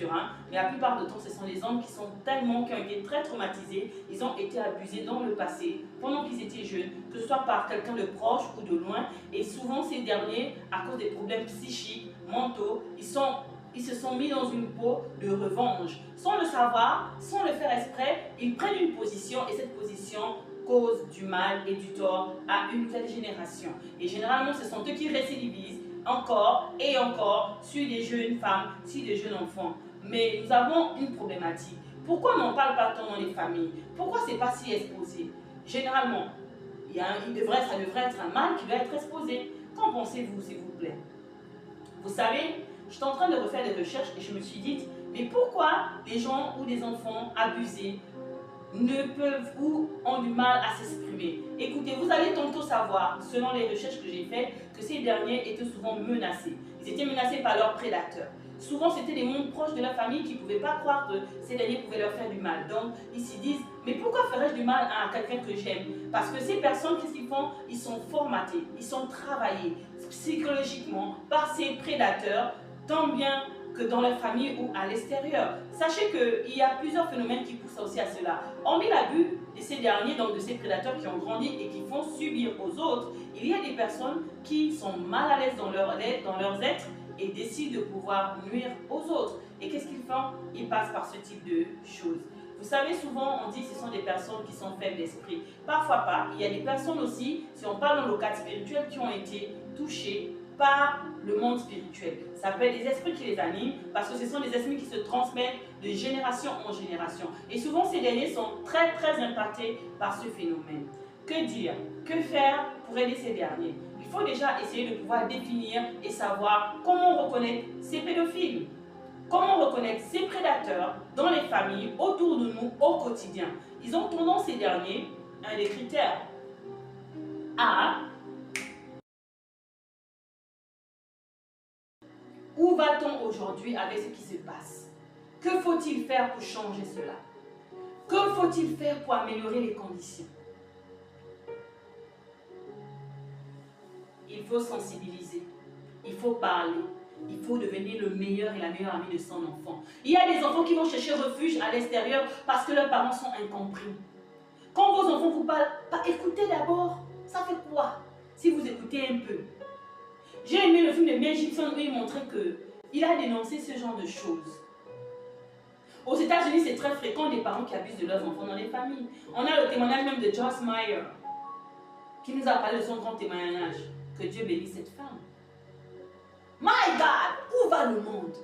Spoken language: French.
sûr, hein, mais la plupart du temps, ce sont les hommes qui ont été très traumatisés, ils ont été abusés dans le passé, pendant qu'ils étaient jeunes, que ce soit par quelqu'un de proche ou de loin, et souvent ces derniers, à cause des problèmes psychiques, mentaux, ils se sont mis dans une peau de revanche. Sans le savoir, sans le faire exprès, ils prennent une position et cette position cause du mal et du tort à une nouvelle génération. Et généralement, ce sont eux qui récidivisent encore et encore sur des jeunes femmes, sur des jeunes enfants. Mais nous avons une problématique. Pourquoi on n'en parle pas tant dans les familles? Pourquoi ce n'est pas si exposé? Généralement, ça devrait être un mal qui doit être exposé. Qu'en pensez-vous, s'il vous plaît? Vous savez, j'étais en train de refaire des recherches et je me suis dit, mais pourquoi les gens ou des enfants abusés ne peuvent ou ont du mal à s'exprimer? Écoutez, vous allez tantôt savoir, selon les recherches que j'ai faites, que ces derniers étaient souvent menacés. Ils étaient menacés par leurs prédateurs. Souvent, c'était des membres proches de leur famille qui ne pouvaient pas croire que ces derniers pouvaient leur faire du mal. Donc, ils se disent, mais pourquoi ferais-je du mal à quelqu'un que j'aime? Parce que ces personnes, qu'est-ce qu'ils font? Ils sont formatés, ils sont travaillés psychologiquement par ces prédateurs, tant bien que dans leur famille ou à l'extérieur. Sachez qu'il y a plusieurs phénomènes qui poussent aussi à cela. Hormis l'abus de ces derniers, donc de ces prédateurs qui ont grandi et qui font subir aux autres, il y a des personnes qui sont mal à l'aise dans leurs êtres et décident de pouvoir nuire aux autres. Et qu'est-ce qu'ils font? Ils passent par ce type de choses. Vous savez, souvent on dit que ce sont des personnes qui sont faibles d'esprit. Parfois pas. Il y a des personnes aussi, si on parle dans le cadre spirituel, qui ont été touchées par le monde spirituel. Ça peut être des esprits qui les animent parce que ce sont des esprits qui se transmettent de génération en génération. Et souvent, ces derniers sont très impactés par ce phénomène. Que dire? Que faire pour aider ces derniers? Il faut déjà essayer de pouvoir définir et savoir comment reconnaître ces pédophiles. Comment reconnaître ces prédateurs dans les familles, autour de nous, au quotidien. Ils ont tendance, ces derniers, un des critères à... Où va-t-on aujourd'hui avec ce qui se passe? Que faut-il faire pour changer cela? Que faut-il faire pour améliorer les conditions? Il faut sensibiliser, il faut parler, il faut devenir le meilleur et la meilleure amie de son enfant. Il y a des enfants qui vont chercher refuge à l'extérieur parce que leurs parents sont incompris. Quand vos enfants vous parlent, écoutez d'abord, ça fait quoi si vous écoutez un peu? J'ai aimé le film de Mel Gibson où il montrait qu'il a dénoncé ce genre de choses. Aux États-Unis, c'est très fréquent des parents qui abusent de leurs enfants dans les familles. On a le témoignage même de Joyce Meyer qui nous a parlé de son grand témoignage. Que Dieu bénisse cette femme. My God, où va le monde?